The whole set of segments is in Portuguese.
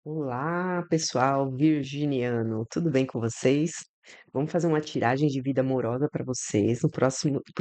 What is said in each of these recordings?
Olá, pessoal virginiano, tudo bem com vocês? Vamos fazer uma tiragem de vida amorosa para vocês para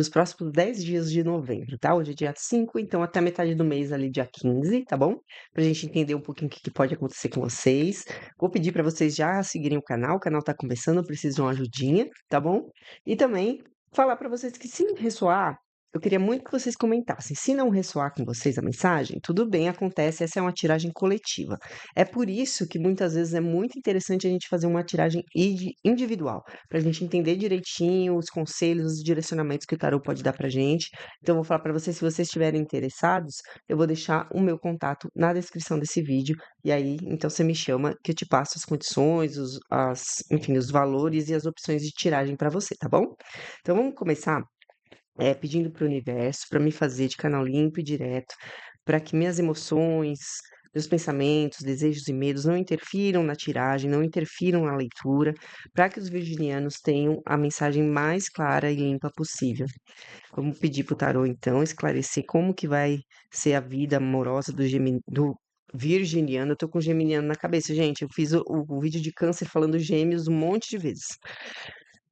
os próximos 10 dias de novembro, tá? Hoje é dia 5, então até a metade do mês ali, dia 15, tá bom? Pra gente entender um pouquinho o que pode acontecer com vocês. Vou pedir para vocês já seguirem o canal tá começando, eu preciso de uma ajudinha, tá bom? E também falar para vocês que se ressoar, eu queria muito que vocês comentassem. Se não ressoar com vocês a mensagem, tudo bem, acontece, essa é uma tiragem coletiva. É por isso que muitas vezes é muito interessante a gente fazer uma tiragem individual, para a gente entender direitinho os conselhos, os direcionamentos que o tarô pode dar para gente. Então, eu vou falar para vocês, se vocês estiverem interessados, eu vou deixar o meu contato na descrição desse vídeo, e aí, então você me chama que eu te passo as condições, enfim, os valores e as opções de tiragem para você, tá bom? Então, vamos começar pedindo para o universo, para me fazer de canal limpo e direto, para que minhas emoções, meus pensamentos, desejos e medos não interfiram na tiragem, não interfiram na leitura, para que os virginianos tenham a mensagem mais clara e limpa possível. Vamos pedir para o tarô, então, esclarecer como que vai ser a vida amorosa do virginiano. Eu tô com geminiano na cabeça, gente. Eu fiz o vídeo de câncer falando gêmeos um monte de vezes.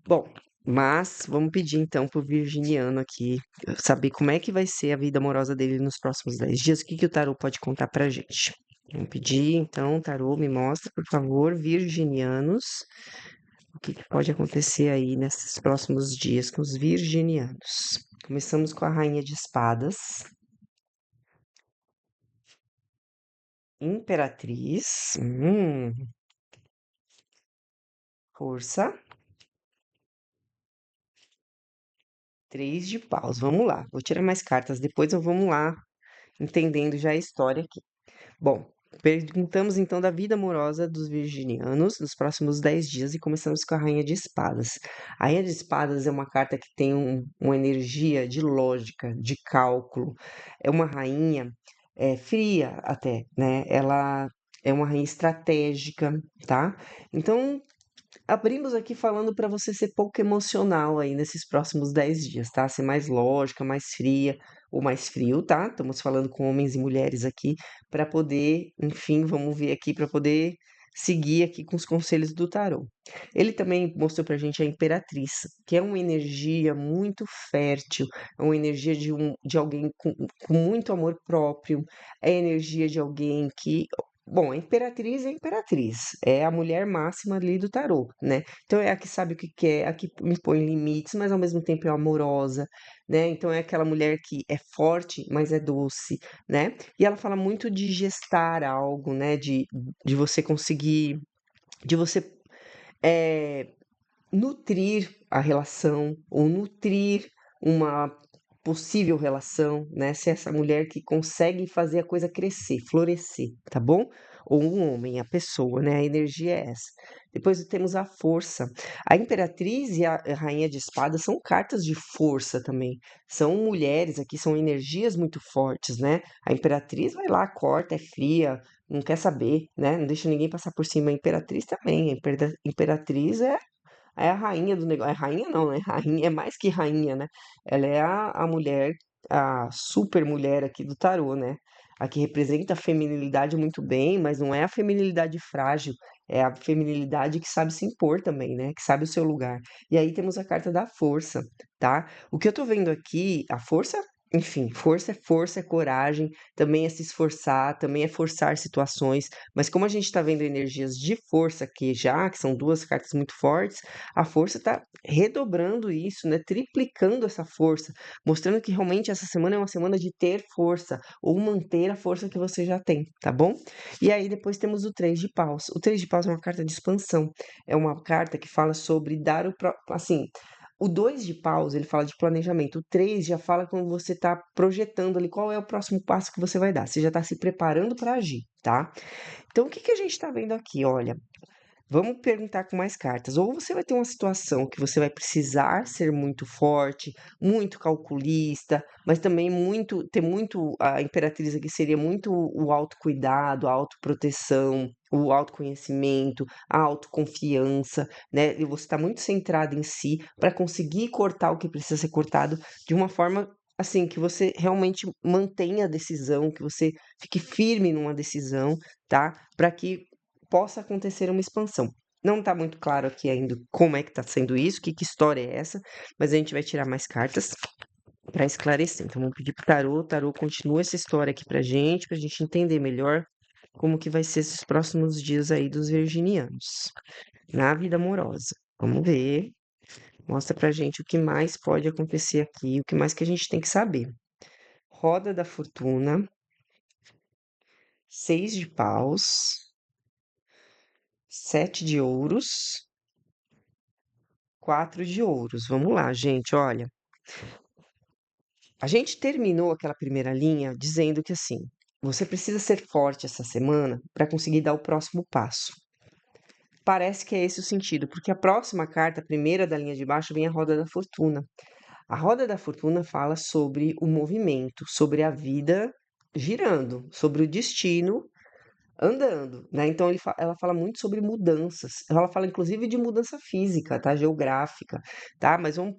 Bom, mas vamos pedir então pro virginiano aqui saber como é que vai ser a vida amorosa dele nos próximos 10 dias. O que que o tarô pode contar pra gente? Vamos pedir, então, tarô, me mostra, por favor, virginianos, o que que pode acontecer aí nesses próximos dias com os virginianos. Começamos com a Rainha de Espadas, Imperatriz, força, Três de Paus. Vamos lá, vou tirar mais cartas, depois eu vamos lá, entendendo já a história aqui. Bom, perguntamos então da vida amorosa dos virginianos nos próximos 10 dias e começamos com a Rainha de Espadas. A Rainha de Espadas é uma carta que tem uma energia de lógica, de cálculo. É uma rainha fria até, né? Ela é uma rainha estratégica, tá? Então, abrimos aqui falando para você ser pouco emocional aí nesses próximos 10 dias, tá? Ser mais lógica, mais fria ou mais frio, tá? Estamos falando com homens e mulheres aqui para poder, enfim, vamos ver aqui para poder seguir aqui com os conselhos do tarô. Ele também mostrou pra gente a Imperatriz, que é uma energia muito fértil, é uma energia de alguém com muito amor próprio, é a energia de alguém que bom, a imperatriz, é a mulher máxima ali do tarô, né? Então é a que sabe o que quer, a que impõe limites, mas ao mesmo tempo é amorosa, né? Então é aquela mulher que é forte, mas é doce, né? E ela fala muito de gestar algo, né? De você conseguir, de você eh, nutrir a relação ou nutrir uma possível relação, né? Ser essa mulher que consegue fazer a coisa crescer, florescer, tá bom? Ou um homem, a pessoa, né? A energia é essa. Depois temos a força. A Imperatriz e a Rainha de Espadas são cartas de força também. São mulheres aqui, são energias muito fortes, né? A Imperatriz vai lá, corta, é fria, não quer saber, né? Não deixa ninguém passar por cima. A Imperatriz também. A Imperatriz é a rainha do negócio. É rainha não, né? Rainha é mais que rainha, né? Ela é a mulher, a super mulher aqui do tarô, né? A que representa a feminilidade muito bem, mas não é a feminilidade frágil, é a feminilidade que sabe se impor também, né? Que sabe o seu lugar. E aí temos a carta da força, tá? O que eu tô vendo aqui, a força, enfim, força, é coragem, também é se esforçar, também é forçar situações, mas como a gente tá vendo energias de força aqui já, que são duas cartas muito fortes, a força está redobrando isso, né? Triplicando essa força, mostrando que realmente essa semana é uma semana de ter força ou manter a força que você já tem, tá bom? E aí depois temos o Três de Paus. O Três de Paus é uma carta de expansão, é uma carta que fala sobre dar assim, o 2 de paus, ele fala de planejamento. O 3 já fala quando você está projetando ali qual é o próximo passo que você vai dar. Você já está se preparando para agir, tá? Então, o que que a gente está vendo aqui? Olha, vamos perguntar com mais cartas. Ou você vai ter uma situação que você vai precisar ser muito forte, muito calculista, mas também ter muito, a imperatriz aqui seria muito o autocuidado, a autoproteção, o autoconhecimento, a autoconfiança, né? E você está muito centrado em si para conseguir cortar o que precisa ser cortado de uma forma assim que você realmente mantenha a decisão, que você fique firme numa decisão, tá? Para que possa acontecer uma expansão. Não tá muito claro aqui ainda como é que tá sendo isso, que história é essa, mas a gente vai tirar mais cartas para esclarecer. Então, vamos pedir pro tarô, o tarô continua essa história aqui pra gente entender melhor como que vai ser esses próximos dias aí dos virginianos na vida amorosa. Vamos ver. Mostra pra gente o que mais pode acontecer aqui, o que mais que a gente tem que saber. Roda da Fortuna, 6 de paus, 7 de ouros, 4 de ouros. Vamos lá, gente, olha. A gente terminou aquela primeira linha dizendo que assim, você precisa ser forte essa semana para conseguir dar o próximo passo. Parece que é esse o sentido, porque a próxima carta, a primeira da linha de baixo, vem a Roda da Fortuna. A Roda da Fortuna fala sobre o movimento, sobre a vida girando, sobre o destino andando, né? Então ela fala muito sobre mudanças. Ela fala inclusive de mudança física, tá? Geográfica, tá? Mas vamos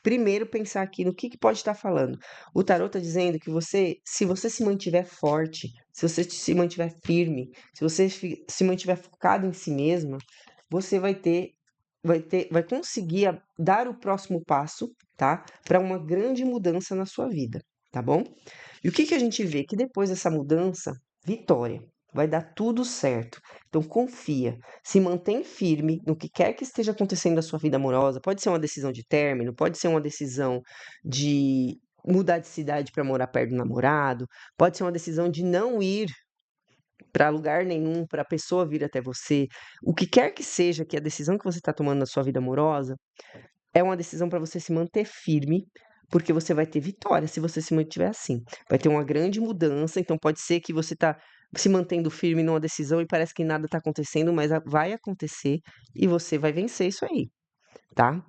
primeiro pensar aqui no que pode estar falando. O tarot está dizendo que você, se você se mantiver forte, se você se mantiver firme, se você se mantiver focado em si mesma, você vai conseguir dar o próximo passo, tá? Para uma grande mudança na sua vida, tá bom? E o que a gente vê? Que depois dessa mudança, vitória. Vai dar tudo certo. Então confia, se mantém firme no que quer que esteja acontecendo na sua vida amorosa. Pode ser uma decisão de término, pode ser uma decisão de mudar de cidade para morar perto do namorado, pode ser uma decisão de não ir para lugar nenhum, para a pessoa vir até você. O que quer que seja que a decisão que você está tomando na sua vida amorosa, é uma decisão para você se manter firme, porque você vai ter vitória se você se mantiver assim. Vai ter uma grande mudança, então pode ser que você está se mantendo firme numa decisão e parece que nada está acontecendo, mas vai acontecer e você vai vencer isso aí, tá?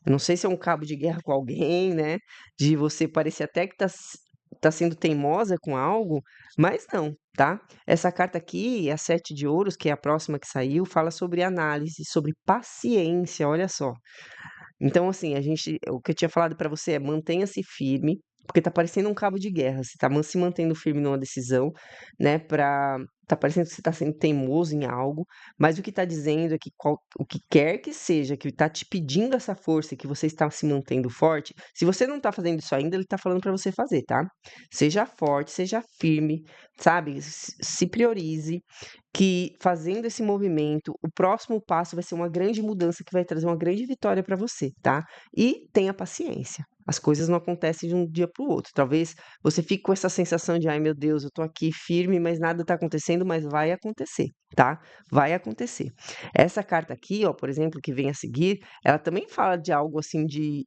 Eu não sei se é um cabo de guerra com alguém, né? De você parecer até que tá sendo teimosa com algo, mas não, tá? Essa carta aqui, a 7 de ouros, que é a próxima que saiu, fala sobre análise, sobre paciência, olha só. Então, assim, o que eu tinha falado pra você é mantenha-se firme, porque tá parecendo um cabo de guerra. Você tá se mantendo firme numa decisão, né? Tá parecendo que você tá sendo teimoso em algo, mas o que tá dizendo é que o que quer que seja, que tá te pedindo essa força, que você está se mantendo forte, se você não tá fazendo isso ainda, ele tá falando pra você fazer, tá? Seja forte, seja firme, sabe? Se priorize, que fazendo esse movimento, o próximo passo vai ser uma grande mudança que vai trazer uma grande vitória para você, tá? E tenha paciência. As coisas não acontecem de um dia para o outro. Talvez você fique com essa sensação de, ai meu Deus, eu tô aqui firme, mas nada tá acontecendo, mas vai acontecer, tá? Vai acontecer. Essa carta aqui, ó, por exemplo, que vem a seguir, ela também fala de algo assim de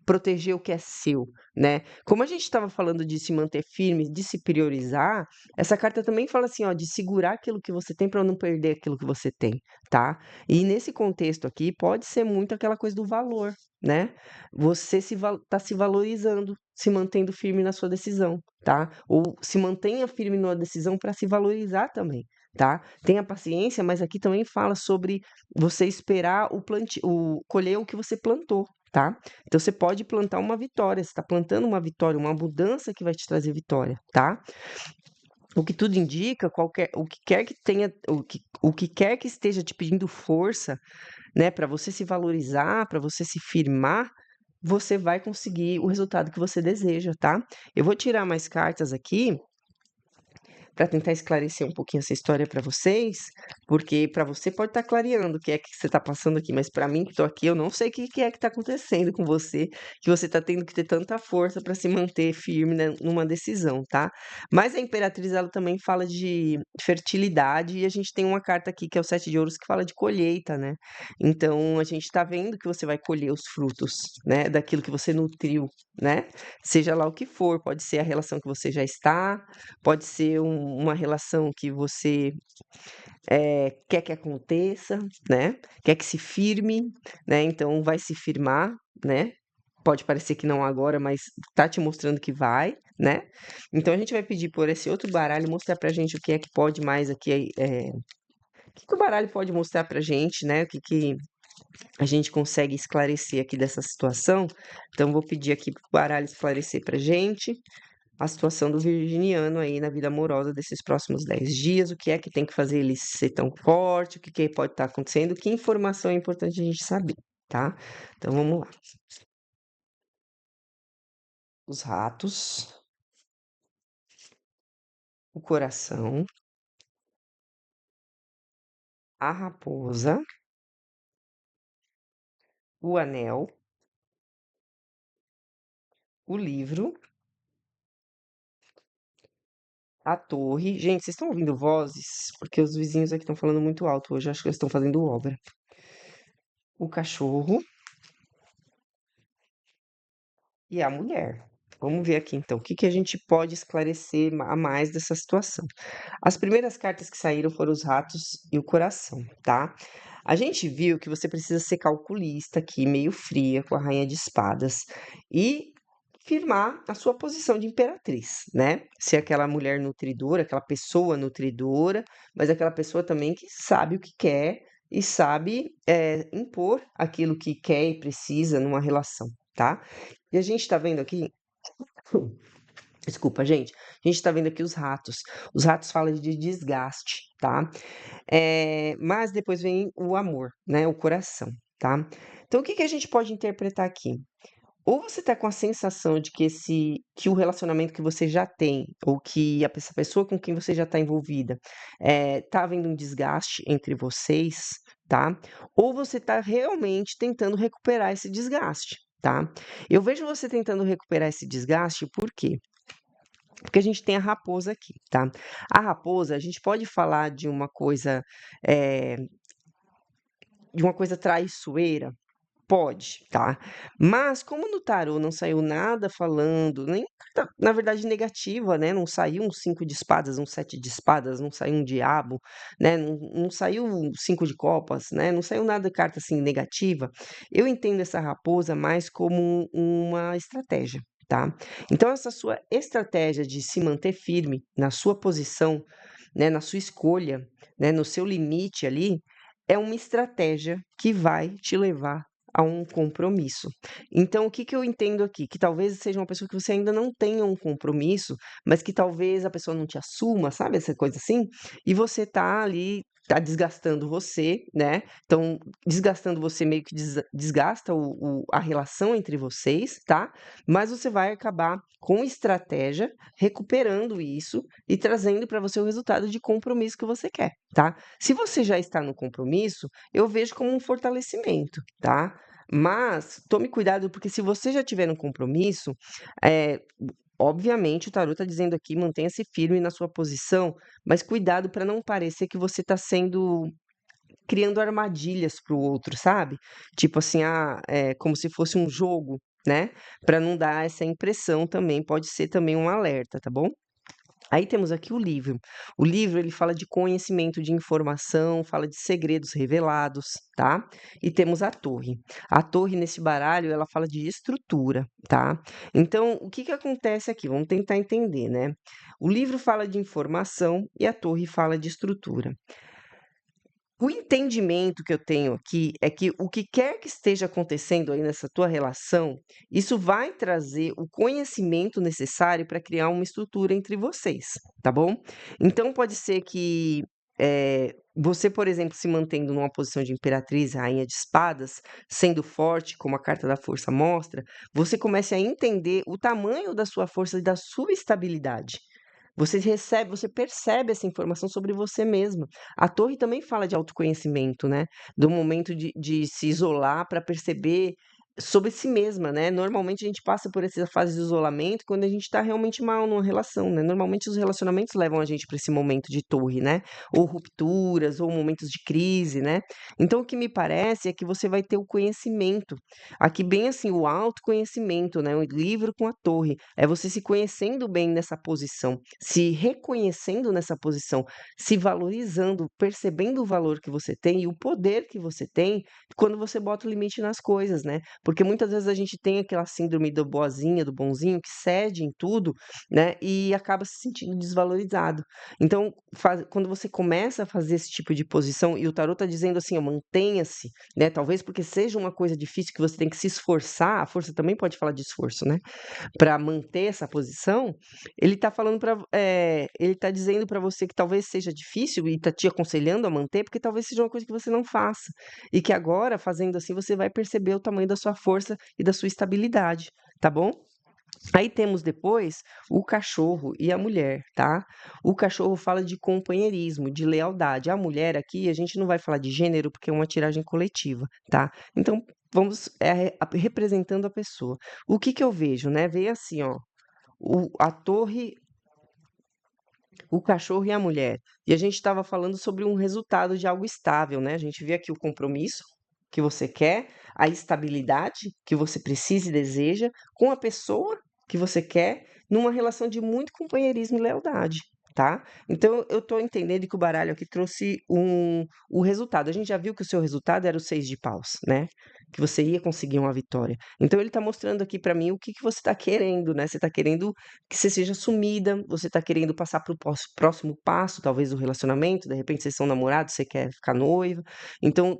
proteger o que é seu, né? Como a gente estava falando de se manter firme, de se priorizar, essa carta também fala assim, ó, de segurar aquilo que você tem para não perder aquilo que você tem, tá? E nesse contexto aqui pode ser muito aquela coisa do valor, né? Você tá se valorizando, se mantendo firme na sua decisão, tá? Ou se mantenha firme numa decisão para se valorizar também, tá? Tenha paciência, mas aqui também fala sobre você esperar colher o que você plantou, tá? Então você pode plantar uma vitória, você está plantando uma vitória, uma mudança que vai te trazer vitória, tá? O que tudo indica, o que quer que tenha, o que quer que esteja te pedindo força, né, para você se valorizar, para você se firmar, você vai conseguir o resultado que você deseja, tá? Eu vou tirar mais cartas aqui para tentar esclarecer um pouquinho essa história para vocês, porque para você pode estar clareando o que é que você está passando aqui, mas para mim que estou aqui, eu não sei o que é que está acontecendo com você, que você está tendo que ter tanta força para se manter firme, né, numa decisão, tá? Mas a Imperatriz, ela também fala de fertilidade e a gente tem uma carta aqui que é o 7 de ouros que fala de colheita, né? Então a gente está vendo que você vai colher os frutos, né, daquilo que você nutriu, né? Seja lá o que for, pode ser a relação que você já está, pode ser uma relação que você quer que aconteça, né? Quer que se firme, né? Então vai se firmar, né? Pode parecer que não agora, mas tá te mostrando que vai, né? Então a gente vai pedir por esse outro baralho mostrar pra gente o que é que pode mais aqui, o que o baralho pode mostrar pra gente, né? O que a gente consegue esclarecer aqui dessa situação. Então vou pedir aqui pro baralho esclarecer pra gente a situação do virginiano aí na vida amorosa desses próximos 10 dias, o que é que tem que fazer ele ser tão forte, o que que pode estar acontecendo, que informação é importante a gente saber, tá? Então vamos lá. Os ratos, o coração, a raposa, o anel, o livro, a torre. Gente, vocês estão ouvindo vozes? Porque os vizinhos aqui estão falando muito alto hoje, acho que eles estão fazendo obra. O cachorro e a mulher. Vamos ver aqui então, o que que a gente pode esclarecer a mais dessa situação. As primeiras cartas que saíram foram os ratos e o coração, tá? A gente viu que você precisa ser calculista aqui, meio fria, com a rainha de espadas, e firmar a sua posição de imperatriz, né? Ser aquela mulher nutridora, aquela pessoa nutridora, mas aquela pessoa também que sabe o que quer e sabe impor aquilo que quer e precisa numa relação, tá? E a gente tá vendo aqui. Desculpa, gente. A gente tá vendo aqui os ratos. Os ratos falam de desgaste, tá? Mas depois vem o amor, né? O coração, tá? Então, o que que a gente pode interpretar aqui? Ou você tá com a sensação de que o relacionamento que você já tem, ou que essa pessoa com quem você já está envolvida, tá havendo um desgaste entre vocês, tá? Ou você tá realmente tentando recuperar esse desgaste, tá? Eu vejo você tentando recuperar esse desgaste, por quê? Porque a gente tem a raposa aqui, tá? A raposa, a gente pode falar eh, de uma coisa traiçoeira? Pode, tá? Mas como no tarô não saiu nada falando, nem carta, na verdade, negativa, né? Não saiu um 5 de espadas, um 7 de espadas, não saiu um diabo, né? Não saiu um 5 de copas, né? Não saiu nada de carta assim negativa. Eu entendo essa raposa mais como uma estratégia, tá? Então, essa sua estratégia de se manter firme na sua posição, né? Na sua escolha, né? No seu limite ali, é uma estratégia que vai te levar a um compromisso. Então, o que que eu entendo aqui? Que talvez seja uma pessoa que você ainda não tenha um compromisso, mas que talvez a pessoa não te assuma, sabe essa coisa assim? E você tá ali, tá desgastando você, né? Então, desgastando você meio que desgasta a relação entre vocês, tá? Mas você vai acabar com estratégia recuperando isso e trazendo para você o resultado de compromisso que você quer, tá? Se você já está no compromisso, eu vejo como um fortalecimento, tá? Mas tome cuidado, porque se você já tiver um compromisso, eh, obviamente o tarô está dizendo aqui, mantenha-se firme na sua posição, mas cuidado para não parecer que você está criando armadilhas para o outro, sabe? Tipo assim, como se fosse um jogo, né? Para não dar essa impressão também, pode ser também um alerta, tá bom? Aí temos aqui o livro. O livro ele fala de conhecimento, de informação, fala de segredos revelados, tá? E temos a torre. A torre nesse baralho, ela fala de estrutura, tá? Então, o que que acontece aqui? Vamos tentar entender, né? O livro fala de informação e a torre fala de estrutura. O entendimento que eu tenho aqui é que o que quer que esteja acontecendo aí nessa tua relação, isso vai trazer o conhecimento necessário para criar uma estrutura entre vocês, tá bom? Então pode ser que você, por exemplo, se mantendo numa posição de imperatriz, rainha de espadas, sendo forte, como a carta da força mostra, você comece a entender o tamanho da sua força e da sua estabilidade. Você percebe essa informação sobre você mesma. A torre também fala de autoconhecimento, né, do momento de se isolar para perceber sobre si mesma, né. Normalmente a gente passa por essa fase de isolamento quando a gente está realmente mal numa relação, né. Normalmente os relacionamentos levam a gente para esse momento de torre, né, ou rupturas, ou momentos de crise, né. Então o que me parece é que você vai ter o conhecimento, aqui bem assim, o autoconhecimento, né, o livro com a torre, é você se conhecendo bem nessa posição, se reconhecendo nessa posição, se valorizando, percebendo o valor que você tem e o poder que você tem quando você bota o limite nas coisas, né? Porque muitas vezes a gente tem aquela síndrome do boazinha, do bonzinho, que cede em tudo, né, e acaba se sentindo desvalorizado. Então, quando você começa a fazer esse tipo de posição, e o tarot tá dizendo assim, ó, mantenha-se, né, talvez porque seja uma coisa difícil que você tem que se esforçar, a força também pode falar de esforço, né, para manter essa posição, ele tá falando para, ele tá dizendo para você que talvez seja difícil e tá te aconselhando a manter, porque talvez seja uma coisa que você não faça, e que agora, fazendo assim, você vai perceber o tamanho da sua força e da sua estabilidade, tá bom? Aí temos depois o cachorro e a mulher, tá? O cachorro fala de companheirismo, de lealdade. A mulher aqui, a gente não vai falar de gênero porque é uma tiragem coletiva, tá? Então, vamos representando a pessoa. O que que eu vejo, né? Veio assim, ó, a torre, o cachorro e a mulher. E a gente estava falando sobre um resultado de algo estável, né? A gente vê aqui o compromisso que você quer, a estabilidade que você precisa e deseja com a pessoa que você quer, numa relação de muito companheirismo e lealdade, tá? Então eu tô entendendo que o baralho aqui trouxe o resultado. A gente já viu que o seu resultado era o 6 de paus, né? Que você ia conseguir uma vitória. Então ele tá mostrando aqui para mim o que que você tá querendo, né? Você tá querendo que você seja sumida, você está querendo passar para o próximo passo, talvez o relacionamento, de repente vocês são namorados, você quer ficar noiva. Então,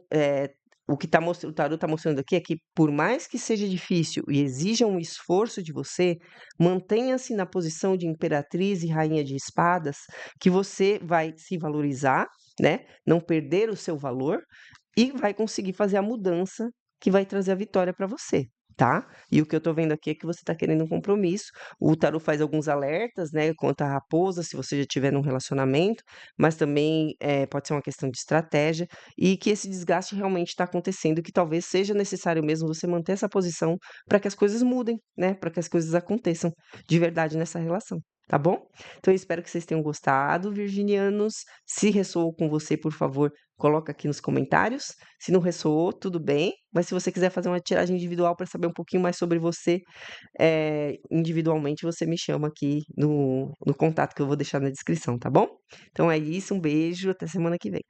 o que o tarot está mostrando aqui é que, por mais que seja difícil e exija um esforço de você, mantenha-se na posição de imperatriz e rainha de espadas, que você vai se valorizar, né? Não perder o seu valor e vai conseguir fazer a mudança que vai trazer a vitória para você, tá? E o que eu tô vendo aqui é que você tá querendo um compromisso. O tarot faz alguns alertas, né, quanto à raposa, se você já tiver num relacionamento, mas também pode ser uma questão de estratégia e que esse desgaste realmente está acontecendo, que talvez seja necessário mesmo você manter essa posição para que as coisas mudem, né, para que as coisas aconteçam de verdade nessa relação. Tá bom? Então eu espero que vocês tenham gostado, virginianos. Se ressoou com você, por favor, coloca aqui nos comentários. Se não ressoou, tudo bem. Mas se você quiser fazer uma tiragem individual para saber um pouquinho mais sobre você, individualmente, você me chama aqui no contato que eu vou deixar na descrição, tá bom? Então é isso, um beijo, até semana que vem.